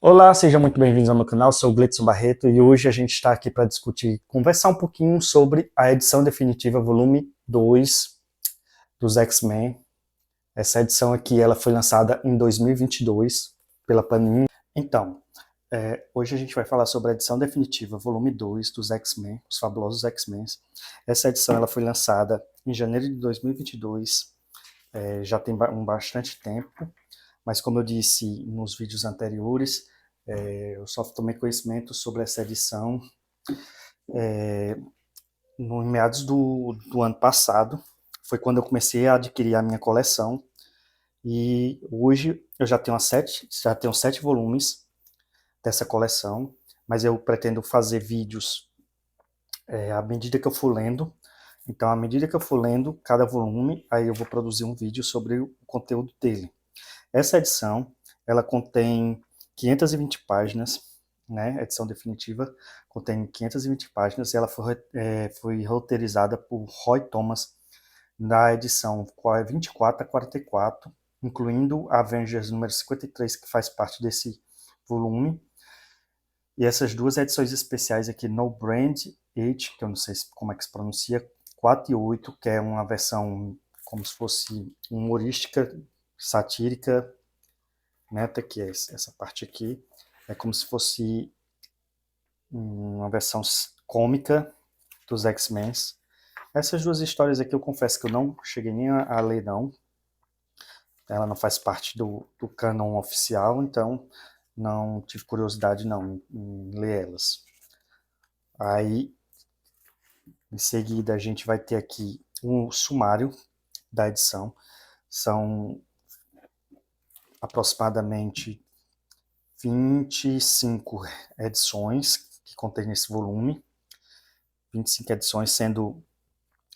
Olá, sejam muito bem-vindos ao meu canal, sou o Gleidson Barreto e hoje a gente está aqui para conversar um pouquinho sobre a edição definitiva, volume 2 dos X-Men. Essa edição aqui ela foi lançada em 2022 pela Panini. Então, hoje a gente vai falar sobre a edição definitiva, volume 2 dos X-Men, os fabulosos X-Men. Essa edição ela foi lançada em janeiro de 2022, já tem bastante tempo, mas como eu disse nos vídeos anteriores, eu só tomei conhecimento sobre essa edição no meados do ano passado. Foi quando eu comecei a adquirir a minha coleção. E hoje eu já tenho sete volumes dessa coleção, mas eu pretendo fazer vídeos à medida que eu for lendo. Então, à medida que eu for lendo cada volume, aí eu vou produzir um vídeo sobre o conteúdo dele. Essa edição, ela contém 520 páginas, né? A edição definitiva contém 520 páginas e ela foi roteirizada por Roy Thomas na edição 24 a 44, incluindo Avengers número 53, que faz parte desse volume. E essas duas edições especiais aqui, No Brand 8, que eu não sei como é que se pronuncia, 4 e 8, que é uma versão como se fosse humorística, satírica, meta, que é essa parte aqui, é como se fosse uma versão cômica dos X-Men. Essas duas histórias aqui eu confesso que eu não cheguei nem a ler não, ela não faz parte do canon oficial, então não tive curiosidade não em ler elas. Aí, em seguida, a gente vai ter aqui um sumário da edição, são aproximadamente 25 edições que contém esse volume, 25 edições, sendo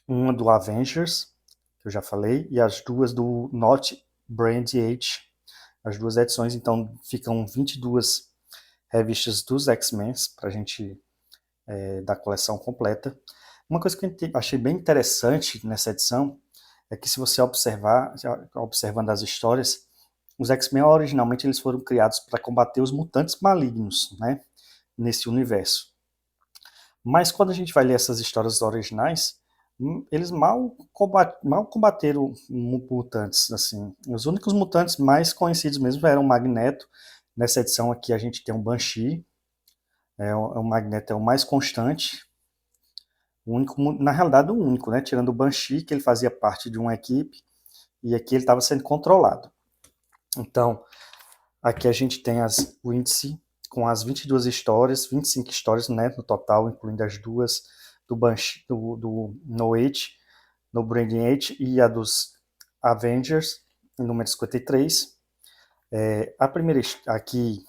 uma do Avengers, que eu já falei, e as duas do Not Brand H, as duas edições, então ficam 22 revistas dos X-Men para a gente da coleção completa. Uma coisa que eu achei bem interessante nessa edição é que se você observar, observando as histórias, os X-Men originalmente eles foram criados para combater os mutantes malignos, né, nesse universo. Mas quando a gente vai ler essas histórias originais, eles mal combateram mutantes, assim. Os únicos mutantes mais conhecidos mesmo eram o Magneto. Nessa edição aqui a gente tem um Banshee, o Magneto é o mais constante, o único, na realidade o único, né? Tirando o Banshee, que ele fazia parte de uma equipe, e aqui ele estava sendo controlado. Então, aqui a gente tem o índice com as 22 histórias, 25 histórias, né, no total, incluindo as duas do Banshee, do No Age, no Branding Age e a dos Avengers, número 53. A primeira aqui,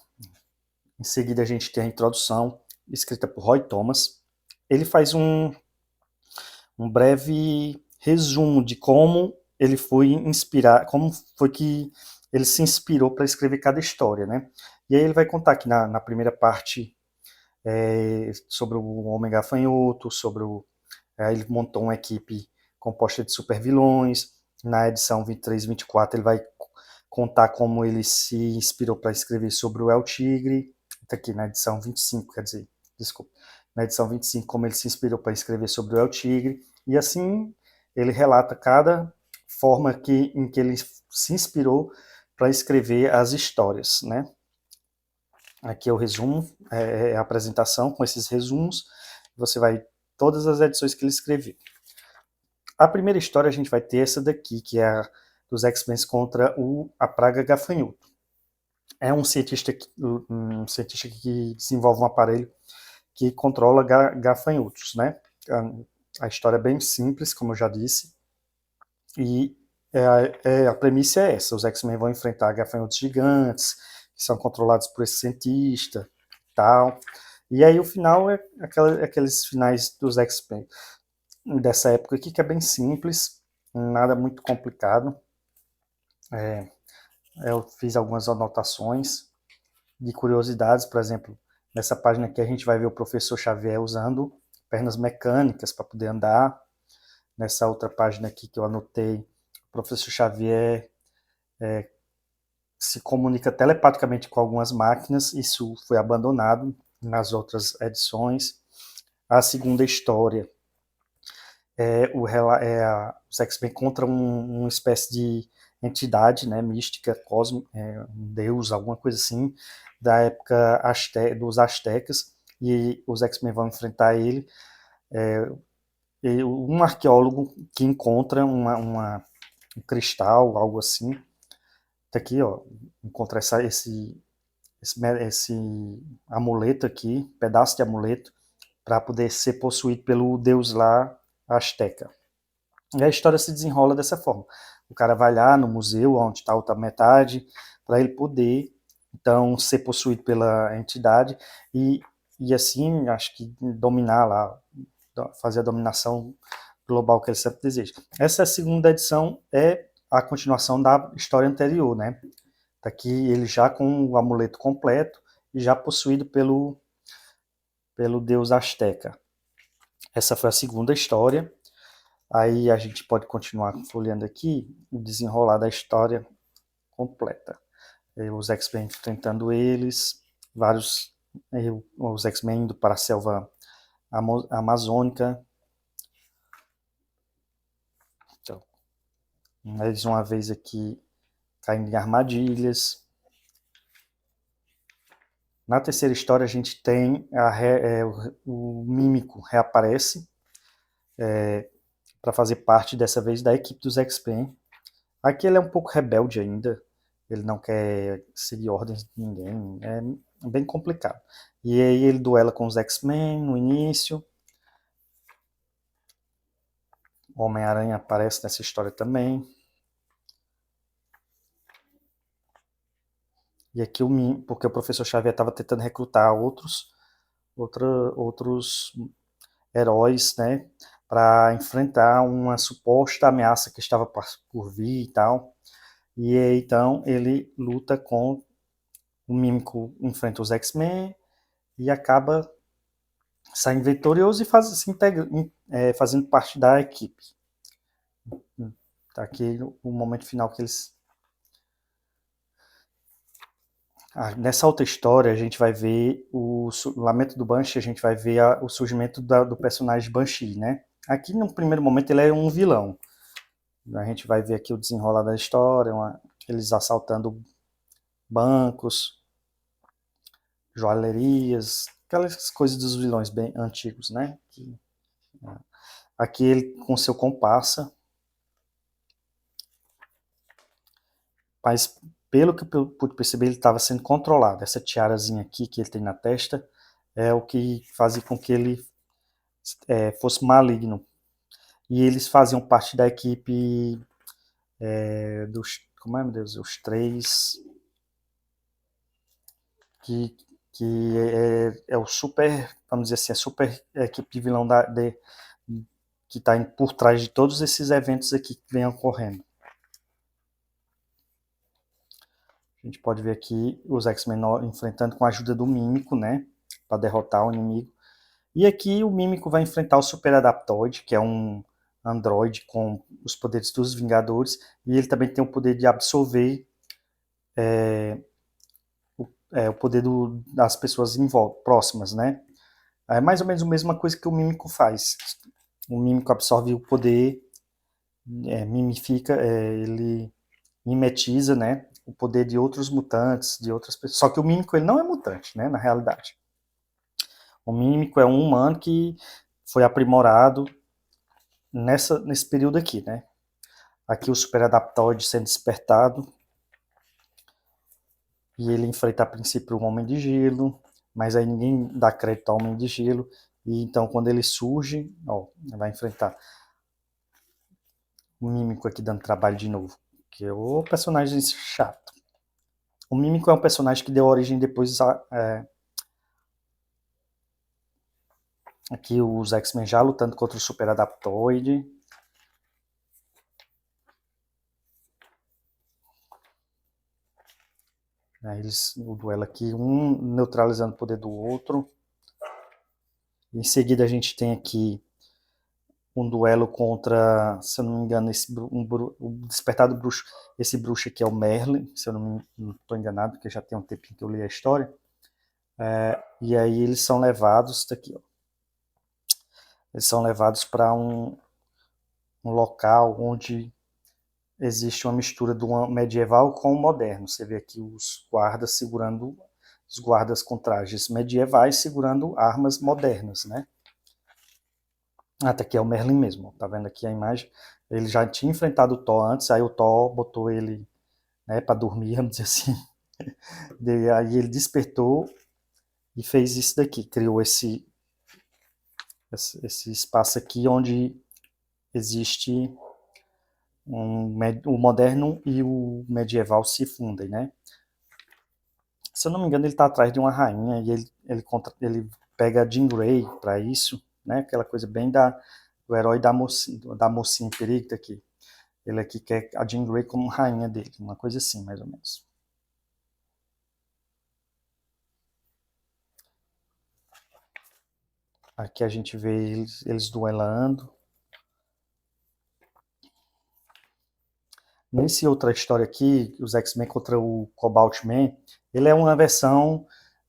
em seguida a gente tem a introdução, escrita por Roy Thomas. Ele faz um breve resumo de como ele foi inspirar, como foi que ele se inspirou para escrever cada história, né? E aí ele vai contar aqui na primeira parte sobre o Homem Gafanhoto, ele montou uma equipe composta de supervilões. Na edição 23 e 24 ele vai contar como ele se inspirou para escrever sobre o El Tigre. Está aqui na edição 25, quer dizer, desculpa. Na edição 25, como ele se inspirou para escrever sobre o El Tigre. E assim ele relata cada forma em que ele se inspirou para escrever as histórias, né? Aqui é o resumo, a apresentação com esses resumos. Você vai todas as edições que ele escreveu. A primeira história a gente vai ter essa daqui, que é a dos X-Men contra a praga gafanhoto. É um cientista que desenvolve um aparelho que controla gafanhotos, né? A história é bem simples, como eu já disse, e a premissa é essa: os X-Men vão enfrentar gafanhotos gigantes, que são controlados por esse cientista, tal. E aí o final é aqueles finais dos X-Men dessa época aqui, que é bem simples, nada muito complicado. Eu fiz algumas anotações de curiosidades, por exemplo, nessa página aqui a gente vai ver o professor Xavier usando pernas mecânicas para poder andar. Nessa outra página aqui que eu anotei, o professor Xavier se comunica telepaticamente com algumas máquinas. Isso foi abandonado nas outras edições. A segunda história os X-Men contra uma espécie de entidade, né, mística, cósmica, um deus, alguma coisa assim, da época dos astecas, e os X-Men vão enfrentar ele. Um arqueólogo que encontra um cristal, algo assim, tá aqui, ó, encontra esse amuleto aqui, pedaço de amuleto, para poder ser possuído pelo deus lá asteca. E a história se desenrola dessa forma. O cara vai lá no museu, onde está a outra metade, para ele poder, então, ser possuído pela entidade e assim, acho que dominar lá, fazer a dominação global que ele sempre deseja. Essa segunda edição é a continuação da história anterior, né? Tá aqui ele já com o amuleto completo e já possuído pelo deus Azteca. Essa foi a segunda história. Aí a gente pode continuar folheando aqui e desenrolar da história completa. Os X-Men enfrentando eles, os X-Men indo para a selva amazônica. Então, eles uma vez aqui caindo em armadilhas. Na terceira história a gente tem o Mímico reaparece para fazer parte dessa vez da equipe dos X-Men. Aqui ele é um pouco rebelde ainda, ele não quer seguir ordens de ninguém, é bem complicado. E aí ele duela com os X-Men no início. O Homem-Aranha aparece nessa história também. E aqui porque o professor Xavier estava tentando recrutar outros heróis, né, para enfrentar uma suposta ameaça que estava por vir e tal. E aí, então ele luta com o Mímico, enfrenta os X-Men e acaba saindo vitorioso e fazendo parte da equipe. Tá aqui o momento final que eles... nessa outra história a gente vai ver o Lamento do Banshee, a gente vai ver o surgimento do personagem Banshee, né? Aqui no primeiro momento ele é um vilão. A gente vai ver aqui o desenrolar da história, eles assaltando bancos, joalherias, aquelas coisas dos vilões bem antigos, né? Aqui ele com seu comparsa, mas pelo que eu pude perceber ele estava sendo controlado. Essa tiarazinha aqui que ele tem na testa é o que fazia com que ele fosse maligno. E eles faziam parte da equipe como é, meu Deus, os três que, que é o super, vamos dizer assim, a super equipe de vilão que está por trás de todos esses eventos aqui que vem ocorrendo. A gente pode ver aqui os X-Men enfrentando com a ajuda do Mímico, né, para derrotar o inimigo. E aqui o Mímico vai enfrentar o Super Adaptoid, que é um androide com os poderes dos Vingadores, e ele também tem o poder de absorver o poder das pessoas próximas, né? É mais ou menos a mesma coisa que o Mímico faz. O Mímico absorve o poder, mimifica, ele mimetiza, né, o poder de outros mutantes, de outras pessoas. Só que o Mímico ele não é mutante, né, na realidade. O Mímico é um humano que foi aprimorado nesse período aqui, né? Aqui o Super Adaptoide sendo despertado e ele enfrenta a princípio o Homem de Gelo, mas aí ninguém dá crédito ao Homem de Gelo e então quando ele surge, ó, vai enfrentar o Mímico aqui dando trabalho de novo, que é o personagem chato. O Mímico é um personagem que deu origem depois aqui os X-Men já lutando contra o Super Adaptoide. O duelo aqui, um neutralizando o poder do outro. Em seguida a gente tem aqui um duelo contra, se eu não me engano, o Despertar do Bruxo. Esse bruxo aqui é o Merlin, se eu não estou enganado, porque já tem um tempinho que eu li a história. E aí eles são levados, tá aqui, ó, eles são levados para um local onde existe uma mistura do medieval com o moderno. Você vê aqui os guardas com trajes medievais segurando armas modernas, né? Até aqui é o Merlin mesmo, tá vendo aqui a imagem? Ele já tinha enfrentado o Thor antes, aí o Thor botou ele, né, para dormir, vamos dizer assim. Aí ele despertou e fez isso daqui, criou esse espaço aqui onde existe o moderno e o medieval se fundem, né? Se eu não me engano, ele está atrás de uma rainha e ele pega a Jean Grey para isso, né? Aquela coisa bem do herói da mocinha em perigo tá aqui. Ele aqui quer a Jean Grey como rainha dele, uma coisa assim, mais ou menos. Aqui a gente vê eles duelando. Nesse outra história aqui, os X-Men contra o Cobalt Man, ele é uma versão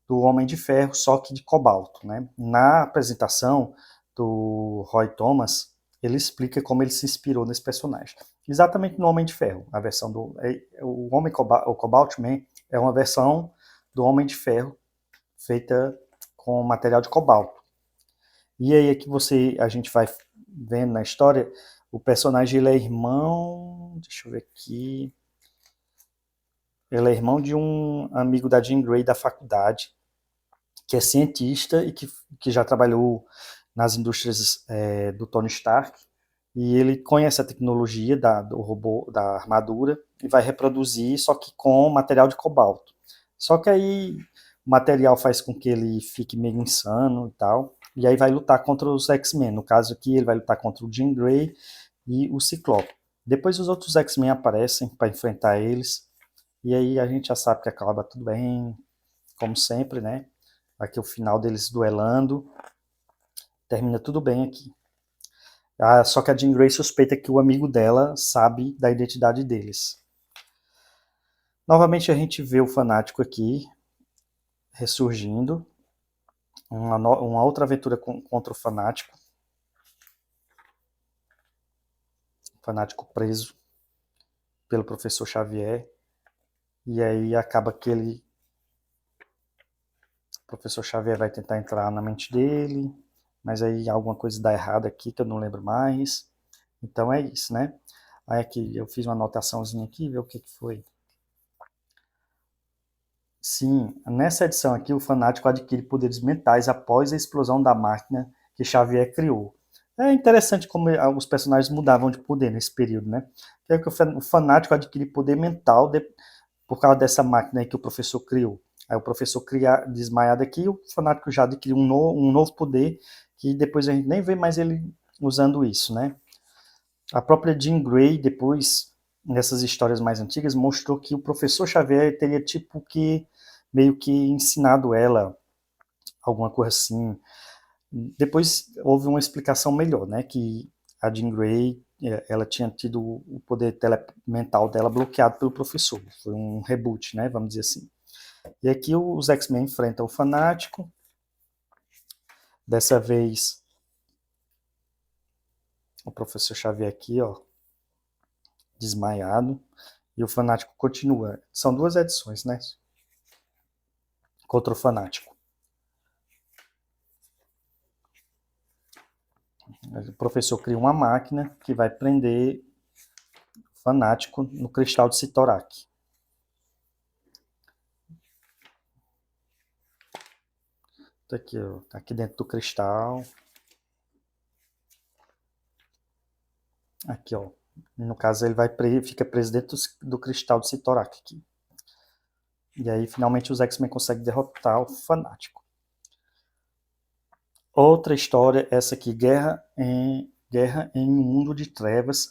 do Homem de Ferro, só que de cobalto, né? Na apresentação do Roy Thomas, ele explica como ele se inspirou nesse personagem. Exatamente no Homem de Ferro, a versão do o Cobalt Man é uma versão do Homem de Ferro feita com material de cobalto. E aí é que a gente vai vendo na história, o personagem ele é irmão, deixa eu ver aqui, ele é irmão de um amigo da Jean Grey da faculdade, que é cientista e que já trabalhou nas indústrias do Tony Stark. E ele conhece a tecnologia do robô, da armadura, e vai reproduzir, só que com material de cobalto. Só que aí o material faz com que ele fique meio insano e tal. E aí vai lutar contra os X-Men. No caso aqui, ele vai lutar contra o Jean Grey e o Ciclope. Depois os outros X-Men aparecem para enfrentar eles. E aí a gente já sabe que acaba tudo bem, como sempre, né? Aqui o final deles duelando. Termina tudo bem aqui. Só que a Jean Grey suspeita que o amigo dela sabe da identidade deles. Novamente a gente vê o Fanático aqui, ressurgindo. Uma outra aventura contra o Fanático. O Fanático preso pelo Professor Xavier. E aí acaba que o Professor Xavier vai tentar entrar na mente dele, mas aí alguma coisa dá errado aqui que eu não lembro mais. Então é isso, né? Aí aqui eu fiz uma anotaçãozinha aqui, ver o que foi. Sim, nessa edição aqui o fanático adquire poderes mentais após a explosão da máquina que Xavier criou. É interessante como os personagens mudavam de poder nesse período, né? Que o fanático adquire poder mental por causa dessa máquina aí que o professor criou. Aí o professor cria desmaiado aqui, o fanático já adquiriu um novo poder que depois a gente nem vê mais ele usando isso, né? A própria Jean Grey, depois, nessas histórias mais antigas, mostrou que o professor Xavier teria tipo que meio que ensinado ela alguma coisa assim. Depois houve uma explicação melhor, né? Que a Jean Grey ela tinha tido o poder mental dela bloqueado pelo professor. Foi um reboot, né? Vamos dizer assim. E aqui os X-Men enfrentam o Fanático. Dessa vez, o professor Xavier aqui, ó, desmaiado. E o Fanático continua. São duas edições, né? Contra o Fanático. O professor cria uma máquina que vai prender o Fanático no cristal de Sitorak. Tá aqui, ó, aqui dentro do cristal. Aqui, ó. No caso, ele fica preso dentro do cristal de Sitorak aqui. E aí, finalmente, os X-Men conseguem derrotar o Fanático. Outra história, essa aqui, Guerra em um Mundo de Trevas.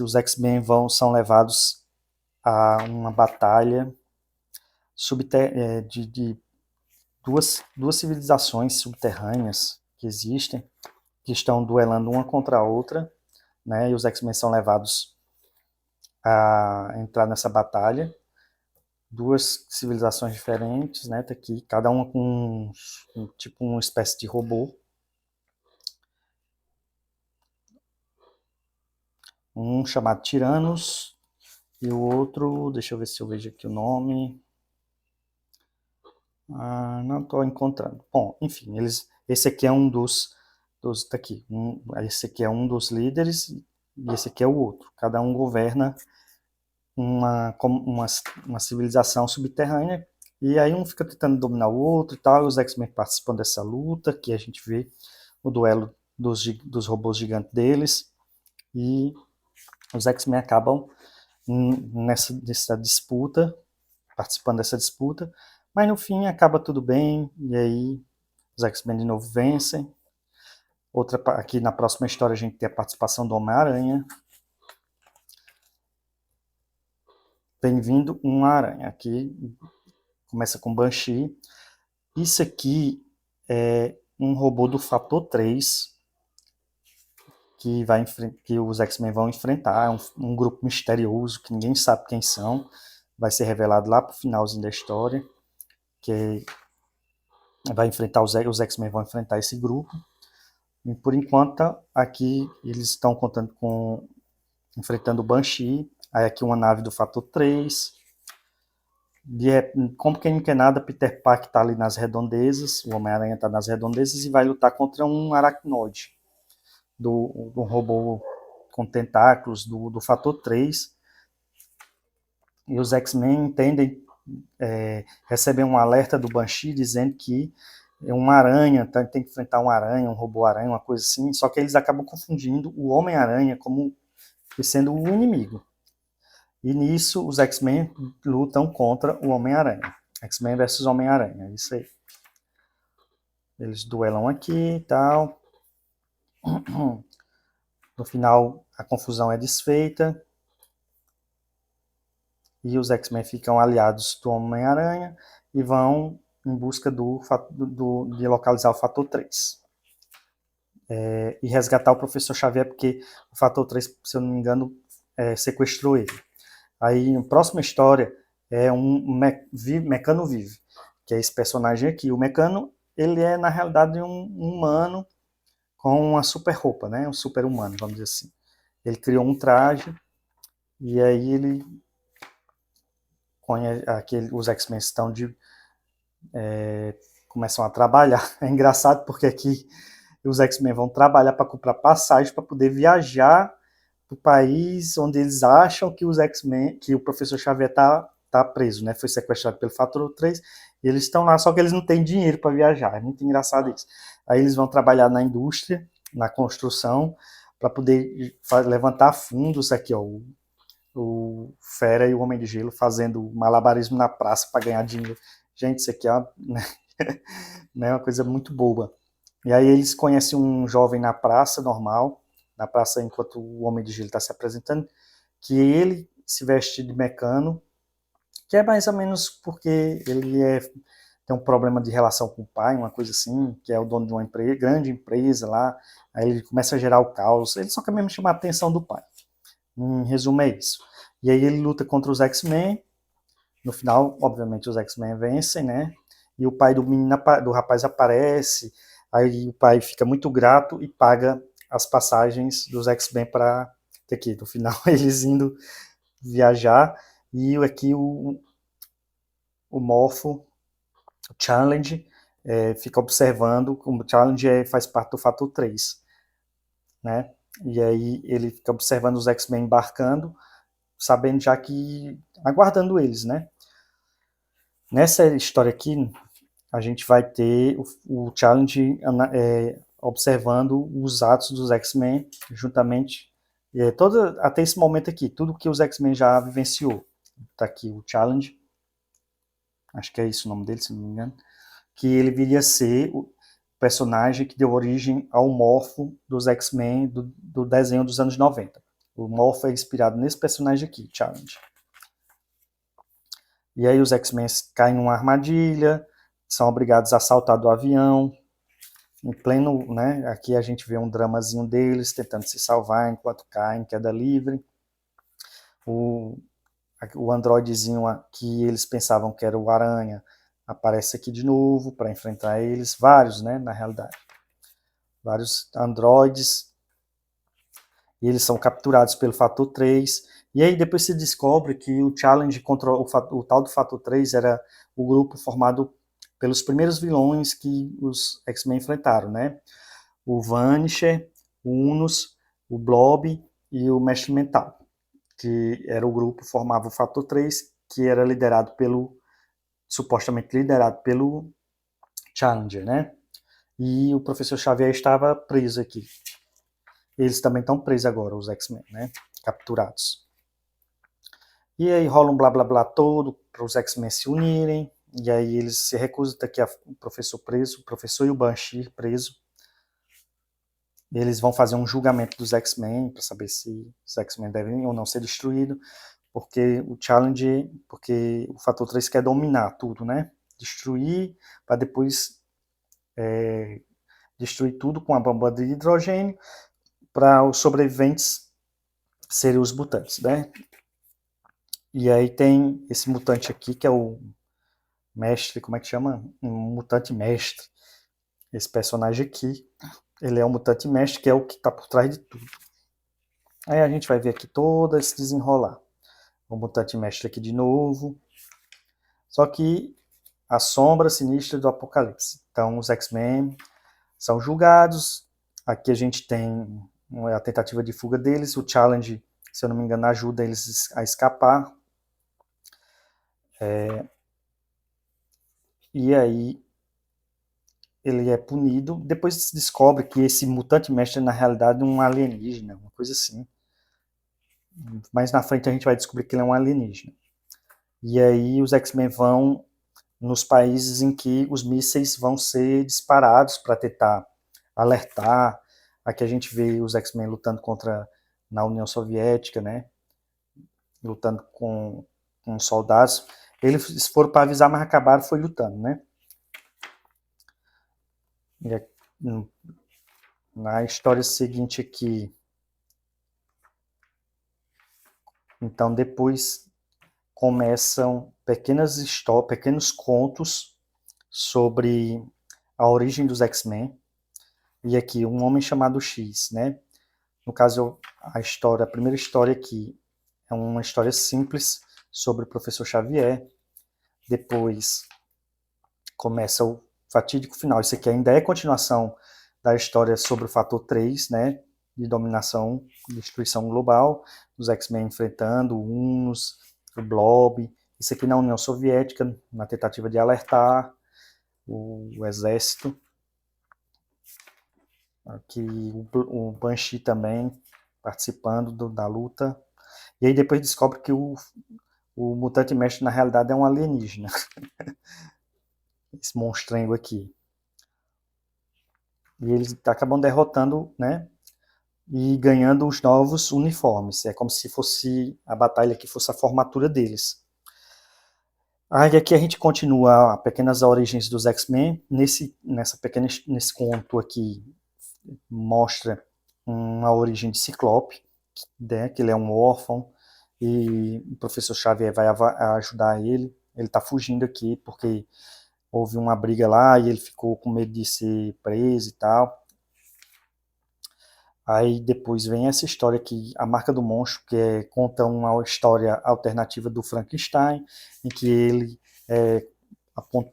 Os X-Men são levados a uma batalha de duas civilizações subterrâneas que existem, que estão duelando uma contra a outra, né? E os X-Men são levados a entrar nessa batalha. Duas civilizações diferentes, né? Tá aqui, cada uma com tipo uma espécie de robô. Um chamado Tiranos e o outro, deixa eu ver se eu vejo aqui o nome. Não estou encontrando. Bom, enfim, esse aqui é um tá aqui. Esse aqui é um dos líderes e esse aqui é o outro. Cada um governa uma civilização subterrânea e aí um fica tentando dominar o outro e tal. E os X-Men participam dessa luta que a gente vê o duelo dos robôs gigantes deles e os X-Men acabam nessa disputa, participando dessa disputa, mas no fim acaba tudo bem, e aí os X-Men de novo vencem. Aqui na próxima história a gente tem a participação do Homem-Aranha. Bem-vindo, um Aranha. Aqui começa com Banshee. Isso aqui é um robô do Fator 3 que os X-Men vão enfrentar. É um grupo misterioso que ninguém sabe quem são. Vai ser revelado lá pro finalzinho da história. Que vai enfrentar os X-Men vão enfrentar esse grupo. E por enquanto, aqui eles estão enfrentando o Banshee. Aí aqui uma nave do Fator 3. Como quem não quer nada, Peter Parker está ali nas redondezas, o Homem-Aranha está nas redondezas e vai lutar contra um aracnoide, do robô com tentáculos do Fator 3. E os X-Men entendem, recebem um alerta do Banshee dizendo que é uma aranha, tem que enfrentar um aranha, um robô-aranha, uma coisa assim, só que eles acabam confundindo o Homem-Aranha como sendo o inimigo. E nisso os X-Men lutam contra o Homem-Aranha. X-Men versus Homem-Aranha, é isso aí. Eles duelam aqui e tal. No final, a confusão é desfeita. E os X-Men ficam aliados do Homem-Aranha e vão em busca de localizar o Fator 3. E resgatar o Professor Xavier, porque o Fator 3, se eu não me engano, sequestrou ele. Aí, a próxima história é Mecano Vive, que é esse personagem aqui. O Mecano, ele é, na realidade, um humano com uma super roupa, né? Um super humano, vamos dizer assim. Ele criou um traje e aí ele os X-Men estão começam a trabalhar. É engraçado porque aqui os X-Men vão trabalhar para comprar passagem para poder viajar para o país onde eles acham que os X-Men, que o Professor Xavier tá preso, né? Foi sequestrado pelo Fator 3. E eles estão lá, só que eles não têm dinheiro para viajar. É muito engraçado isso. Aí eles vão trabalhar na indústria, na construção, para poder levantar fundos aqui, ó. O Fera e o Homem de Gelo fazendo malabarismo na praça para ganhar dinheiro. Gente, isso aqui é uma coisa muito boa. E aí eles conhecem um jovem na praça, normal, na praça enquanto o Homem de Gelo está se apresentando, que ele se veste de Mecano, que é mais ou menos porque ele tem um problema de relação com o pai, uma coisa assim, que é o dono de uma grande empresa lá, aí ele começa a gerar o caos, ele só quer mesmo chamar a atenção do pai. Em resumo é isso. E aí ele luta contra os X-Men, no final, obviamente, os X-Men vencem, né? E o pai do rapaz aparece, aí o pai fica muito grato e paga as passagens dos X-Men para aqui, no final, eles indo viajar, e aqui o Morpho, o Challenge, fica observando, como o Challenge faz parte do Fator 3, né? E aí ele fica observando os X-Men embarcando, sabendo já que aguardando eles, né? Nessa história aqui, a gente vai ter o Challenge observando os atos dos X-Men, juntamente, até esse momento aqui, tudo que os X-Men já vivenciou. Tá aqui o Challenge, acho que é isso o nome dele, se não me engano, que ele viria a ser o personagem que deu origem ao Morpho dos X-Men do desenho dos anos 90. O Morpho é inspirado nesse personagem aqui, Challenge. E aí os X-Men caem numa armadilha, são obrigados a saltar do avião. em pleno, né? Aqui a gente vê um dramazinho deles tentando se salvar enquanto caem, queda livre. O, o androidezinho que eles pensavam que era o Aranha aparece aqui de novo para enfrentar eles. Vários, né? Na realidade. Vários androides. E eles são capturados pelo Fator 3. E aí depois se descobre que o challenge contra o tal do Fator 3 era o grupo formado pelos primeiros vilões que os X-Men enfrentaram, né? O Vanisher, o Unus, o Blob e o Mestre Mental, que era o grupo que formava o Fator 3, que era liderado supostamente liderado pelo Challenger, né? E o Professor Xavier estava preso aqui. Eles também estão presos agora, os X-Men, né? Capturados. E aí rola um blá blá blá todo para os X-Men se unirem. E aí eles se recusam, tá aqui o professor preso, o professor e o Banshee preso. E eles vão fazer um julgamento dos X-Men para saber se os X-Men devem ou não ser destruídos, porque porque o Fator 3 quer dominar tudo, né? Destruir para depois destruir tudo com a bomba de hidrogênio para os sobreviventes serem os mutantes, né? E aí tem esse mutante aqui que é o mestre, como é que chama? Um mutante mestre. Esse personagem aqui, ele é um mutante mestre que é o que está por trás de tudo. Aí a gente vai ver aqui todo esse desenrolar. O mutante mestre aqui de novo. Só que a sombra sinistra do apocalipse. Então os X-Men são julgados. Aqui a gente tem a tentativa de fuga deles. O Challenge, se eu não me engano, ajuda eles a escapar. E aí ele é punido. Depois se descobre que esse mutante mestre é na realidade um alienígena, uma coisa assim. Mais na frente a gente vai descobrir que ele é um alienígena. E aí os X-Men vão nos países em que os mísseis vão ser disparados para tentar alertar. Aqui a gente vê os X-Men lutando na União Soviética, né? Lutando com soldados. Eles foram para avisar, mas acabaram foi lutando, né? Na história seguinte aqui, então depois começam pequenos contos sobre a origem dos X-Men. E aqui, um homem chamado X, né? No caso, a primeira história aqui é uma história simples sobre o professor Xavier. Depois começa o fatídico final. Isso aqui ainda é continuação da história sobre o fator 3, né? De dominação, destruição global, os X-Men enfrentando o Unus, o Blob. Isso aqui na União Soviética, na tentativa de alertar o exército. Aqui o Banshee também participando da luta. E aí depois descobre que o mutante mestre na realidade é um alienígena. Esse monstrengo aqui. E eles acabam derrotando, né? E ganhando os novos uniformes. É como se fosse a batalha que fosse a formatura deles. Aí aqui a gente continua pequenas origens dos X-Men. Nesse conto aqui mostra uma origem de Ciclope, né, que ele é um órfão, e o professor Xavier vai ajudar ele. Ele está fugindo aqui porque houve uma briga lá e ele ficou com medo de ser preso e tal. Aí depois vem essa história aqui, A Marca do Monstro, conta uma história alternativa do Frankenstein, em que ele é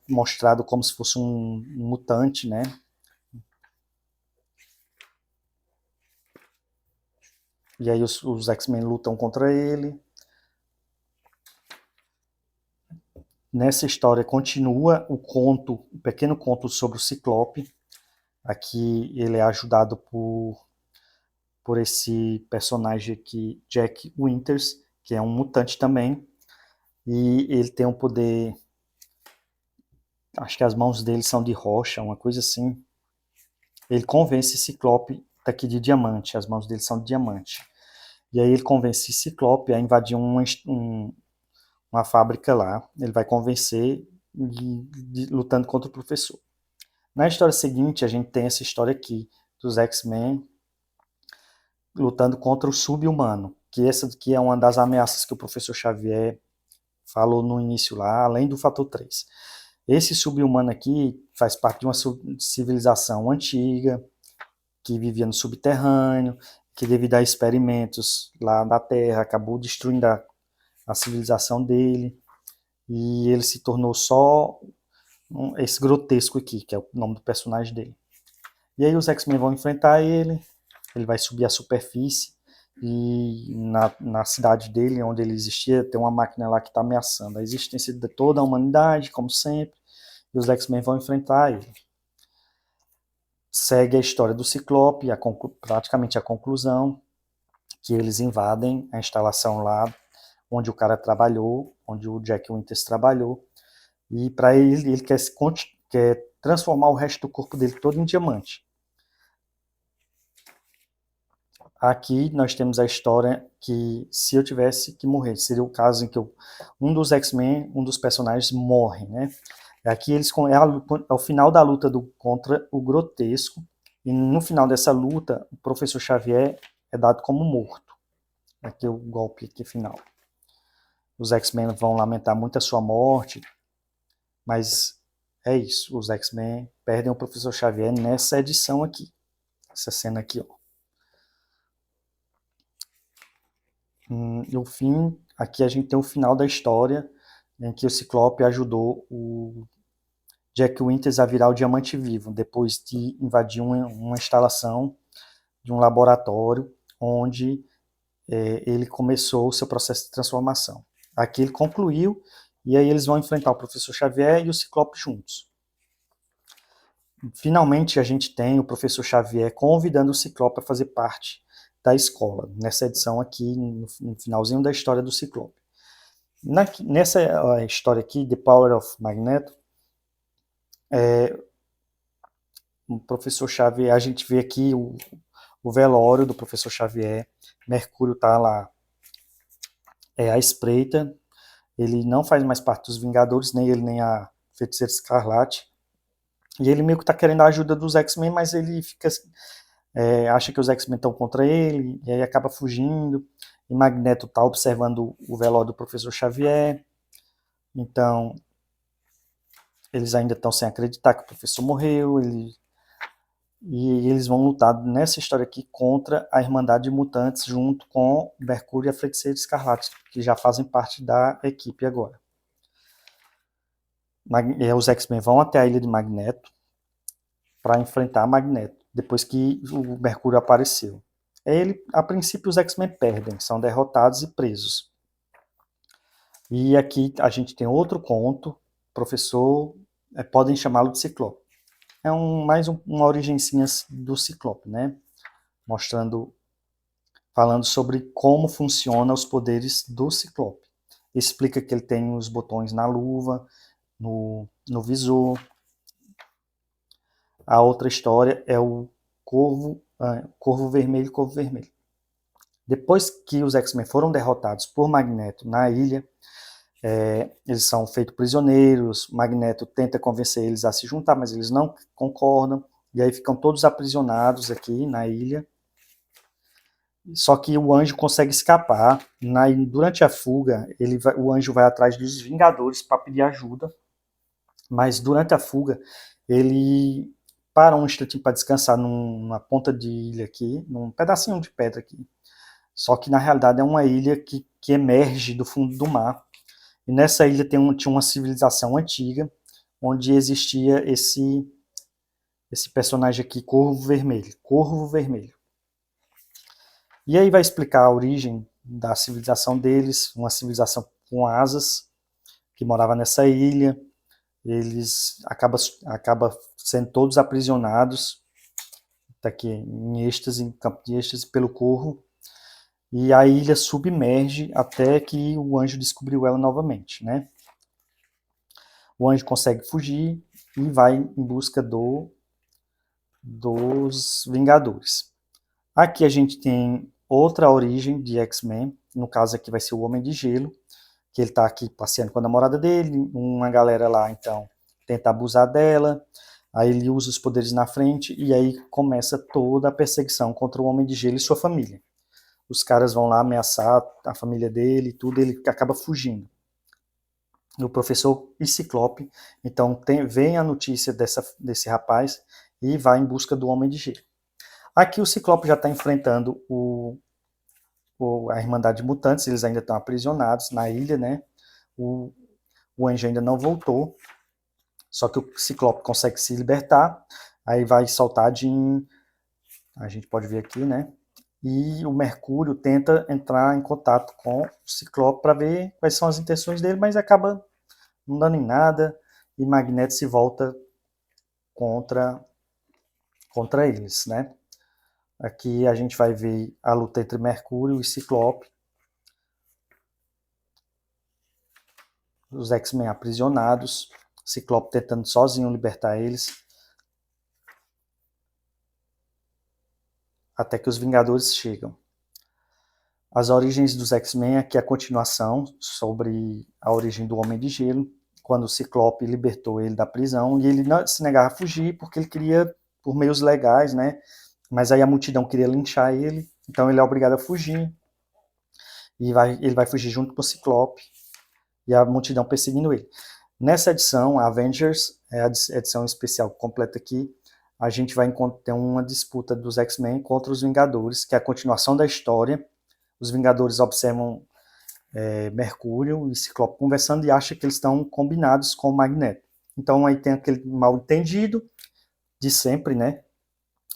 mostrado como se fosse um mutante, né? E aí os X-Men lutam contra ele. Nessa história continua o pequeno conto sobre o Ciclope. Aqui ele é ajudado por esse personagem aqui, Jack Winters, que é um mutante também. E ele tem um poder. Acho que as mãos dele são de rocha, uma coisa assim. Ele convence Ciclope daqui de diamante, as mãos dele são de diamante. E aí ele convence Ciclope a invadir uma fábrica lá. Ele vai convencer lutando contra o professor. Na história seguinte, a gente tem essa história aqui, dos X-Men lutando contra o Sub-Humano, que essa aqui é uma das ameaças que o professor Xavier falou no início lá, além do fator 3. Esse Sub-Humano aqui faz parte de uma civilização antiga, que vivia no subterrâneo, que devido a experimentos lá da Terra, acabou destruindo a civilização dele, e ele se tornou só esse grotesco aqui, que é o nome do personagem dele. E aí os X-Men vão enfrentar ele vai subir à superfície, e na cidade dele, onde ele existia, tem uma máquina lá que está ameaçando a existência de toda a humanidade, como sempre, e os X-Men vão enfrentar ele. Segue a história do Ciclope, praticamente a conclusão, que eles invadem a instalação lá onde o cara trabalhou, onde o Jack Winters trabalhou, e para ele quer transformar o resto do corpo dele todo em diamante. Aqui nós temos a história que, se eu tivesse que morrer, seria o caso em que um dos X-Men, um dos personagens, morre, né? Aqui é o final da luta contra o Grotesco, e no final dessa luta, o professor Xavier é dado como morto. Aqui é o golpe aqui final. Os X-Men vão lamentar muito a sua morte, mas é isso, os X-Men perdem o professor Xavier nessa edição aqui, essa cena aqui, ó. E o fim, aqui a gente tem o final da história, em que o Ciclope ajudou o Jack Winters a virar o Diamante Vivo, depois de invadir uma instalação de um laboratório, onde ele começou o seu processo de transformação. Aqui ele concluiu, e aí eles vão enfrentar o Professor Xavier e o Ciclope juntos. Finalmente a gente tem o Professor Xavier convidando o Ciclope a fazer parte da escola, nessa edição aqui, no finalzinho da história do Ciclope. Nessa história aqui, The Power of Magneto, o Professor Xavier, a gente vê aqui o velório do Professor Xavier, Mercúrio está lá à espreita, ele não faz mais parte dos Vingadores, nem ele nem a Feiticeira Escarlate, e ele meio que está querendo a ajuda dos X-Men, mas ele fica acha que os X-Men estão contra ele, e aí acaba fugindo, e Magneto está observando o velório do Professor Xavier, então eles ainda estão sem acreditar que o professor morreu, e eles vão lutar nessa história aqui contra a Irmandade de Mutantes, junto com Mercúrio e a Feiticeira Escarlate, que já fazem parte da equipe agora. Os X-Men vão até a ilha de Magneto para enfrentar Magneto, depois que o Mercúrio apareceu. A princípio, os X-Men perdem, são derrotados e presos. E aqui a gente tem outro conto, professor, podem chamá-lo de Ciclope. É mais uma origenzinha do Ciclope, né? Falando sobre como funcionam os poderes do Ciclope. Explica que ele tem os botões na luva, no visor. A outra história é o Corvo Vermelho, Corvo Vermelho. Depois que os X-Men foram derrotados por Magneto na ilha, eles são feitos prisioneiros, Magneto tenta convencer eles a se juntar, mas eles não concordam, e aí ficam todos aprisionados aqui na ilha. Só que o Anjo consegue escapar. Durante a fuga, o Anjo vai atrás dos Vingadores para pedir ajuda, mas durante a fuga, ele para um instantinho para descansar numa ponta de ilha aqui, num pedacinho de pedra aqui. Só que na realidade é uma ilha que emerge do fundo do mar. E nessa ilha tinha uma civilização antiga, onde existia esse personagem aqui, Corvo Vermelho. Corvo Vermelho. E aí vai explicar a origem da civilização deles, uma civilização com asas, que morava nessa ilha. Eles acabam sendo todos aprisionados, tá aqui em campo de êxtase, pelo Corvo. E a ilha submerge até que o Anjo descobriu ela novamente, né? O Anjo consegue fugir e vai em busca dos Vingadores. Aqui a gente tem outra origem de X-Men, no caso aqui vai ser o Homem de Gelo, que ele está aqui passeando com a namorada dele, uma galera lá, então, tenta abusar dela, Aí ele usa os poderes na frente e aí começa toda a perseguição contra o Homem de Gelo e sua família. Os caras vão lá ameaçar a família dele e tudo, ele acaba fugindo. E o professor e Ciclope, então, vem a notícia desse rapaz e vai em busca do Homem de Gelo. Aqui o Ciclope já está enfrentando a Irmandade de Mutantes, eles ainda estão aprisionados na ilha, né? O Anjo ainda não voltou, só que o Ciclope consegue se libertar, aí vai soltar a Jean, a gente pode ver aqui, né? E o Mercúrio tenta entrar em contato com o Ciclope para ver quais são as intenções dele, mas acaba não dando em nada, e Magneto se volta contra eles, né? Aqui a gente vai ver a luta entre Mercúrio e Ciclope, os X-Men aprisionados, Ciclope tentando sozinho libertar eles, até que os Vingadores chegam. As origens dos X-Men, aqui é a continuação sobre a origem do Homem de Gelo, quando o Ciclope libertou ele da prisão, e ele se negava a fugir porque ele queria, por meios legais, né? Mas aí a multidão queria linchar ele, então ele é obrigado a fugir, e ele vai fugir junto com o Ciclope, e a multidão perseguindo ele. Nessa edição, a Avengers, é a edição especial completa aqui, a gente vai ter uma disputa dos X-Men contra os Vingadores, que é a continuação da história. Os Vingadores observam Mercúrio e Ciclope conversando e acham que eles estão combinados com o Magneto. Então aí tem aquele mal entendido de sempre, né?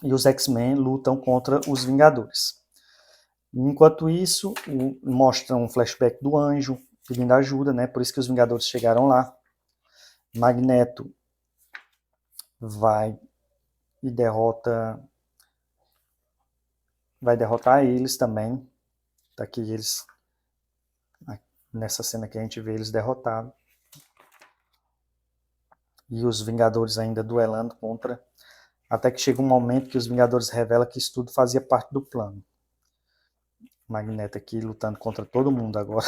E os X-Men lutam contra os Vingadores. Enquanto isso, mostra um flashback do Anjo pedindo ajuda, né? Por isso que os Vingadores chegaram lá. Magneto vai derrotar eles também. Tá aqui eles, nessa cena que a gente vê eles derrotados. E os Vingadores ainda duelando contra, até que chega um momento que os Vingadores revelam que isso tudo fazia parte do plano. Magneto aqui lutando contra todo mundo agora.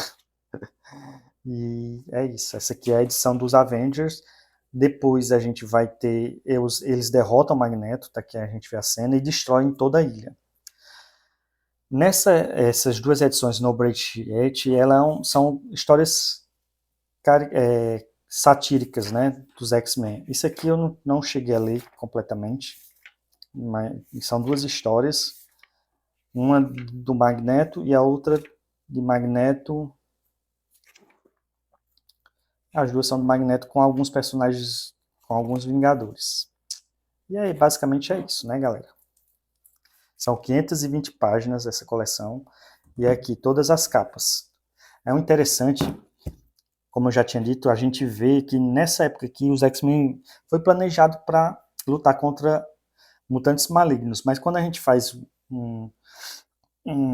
E é isso, essa aqui é a edição dos Avengers. Depois a gente vai ter, eles derrotam o Magneto, tá aqui a gente vê a cena, e destroem toda a ilha. Essas duas edições no Break são histórias satíricas, né, dos X-Men. Isso aqui eu não cheguei a ler completamente, mas são duas histórias, uma do Magneto e a outra de Magneto. As duas são do Magneto com alguns personagens, com alguns Vingadores. E aí, basicamente é isso, né, galera? São 520 páginas essa coleção, e aqui todas as capas. É um interessante, como eu já tinha dito, a gente vê que nessa época aqui os X-Men foi planejado para lutar contra mutantes malignos, mas quando a gente faz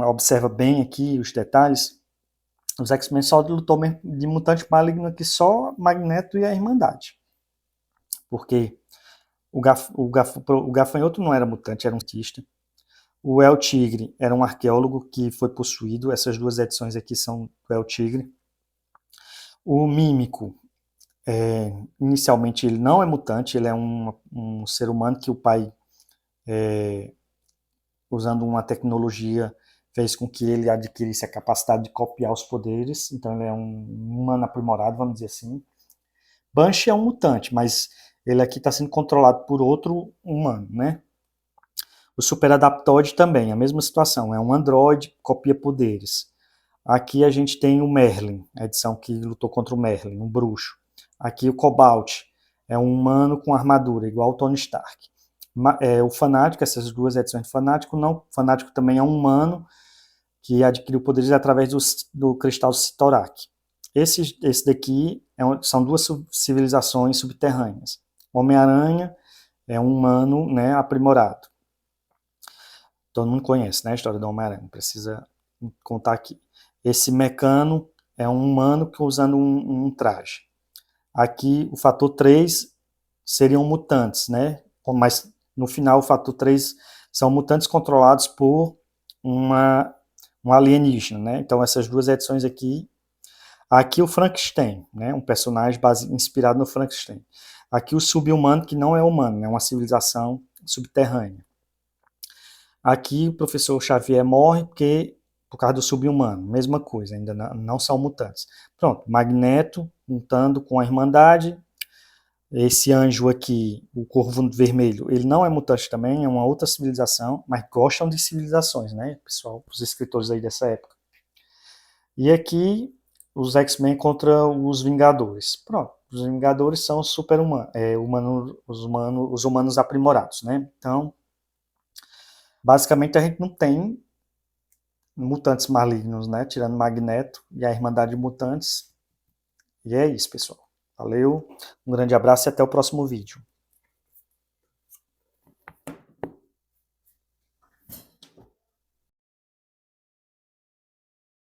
observa bem aqui os detalhes, os X-Men só lutou de mutante maligno aqui só Magneto e a Irmandade. Porque o Gafanhoto não era mutante, era um cientista. O El Tigre era um arqueólogo que foi possuído. Essas duas edições aqui são do El Tigre. O Mímico, inicialmente ele não é mutante, ele é um ser humano que o pai, usando uma tecnologia, fez com que ele adquirisse a capacidade de copiar os poderes. Então ele é um humano aprimorado, vamos dizer assim. Banshee é um mutante, mas ele aqui está sendo controlado por outro humano, né? O Super Adaptoide também, a mesma situação, é um androide, copia poderes. Aqui a gente tem o Merlin, a edição que lutou contra o Merlin, um bruxo. Aqui o Cobalt, é um humano com armadura, igual ao Tony Stark. O Fanático, essas duas edições de Fanático, não. Fanático também é um humano que adquiriu poderes através do cristal Cyttorak. Esse daqui são duas civilizações subterrâneas. Homem-Aranha é um humano, né, aprimorado. Todo mundo conhece, né, a história do Homem-Aranha, não precisa contar aqui. Esse Mecano é um humano usando um traje. Aqui o fator 3 seriam mutantes, né? Mas no final o fator 3 são mutantes controlados por um alienígena, né? Então essas duas edições aqui. Aqui o Frankenstein, né? Um personagem inspirado no Frankenstein. Aqui o sub-humano, que não é humano, é uma civilização subterrânea. Aqui o professor Xavier morre por causa do sub-humano, mesma coisa, ainda não são mutantes. Pronto, Magneto lutando com a Irmandade. Esse anjo aqui, o Corvo Vermelho, ele não é mutante também, é uma outra civilização, mas gostam de civilizações, né, pessoal, os escritores aí dessa época. E aqui, os X-Men contra os Vingadores. Pronto, os Vingadores são super-humanos, os humanos aprimorados, né? Então, basicamente a gente não tem mutantes malignos, né? Tirando Magneto e a Irmandade de Mutantes. E é isso, pessoal. Valeu, um grande abraço e até o próximo vídeo.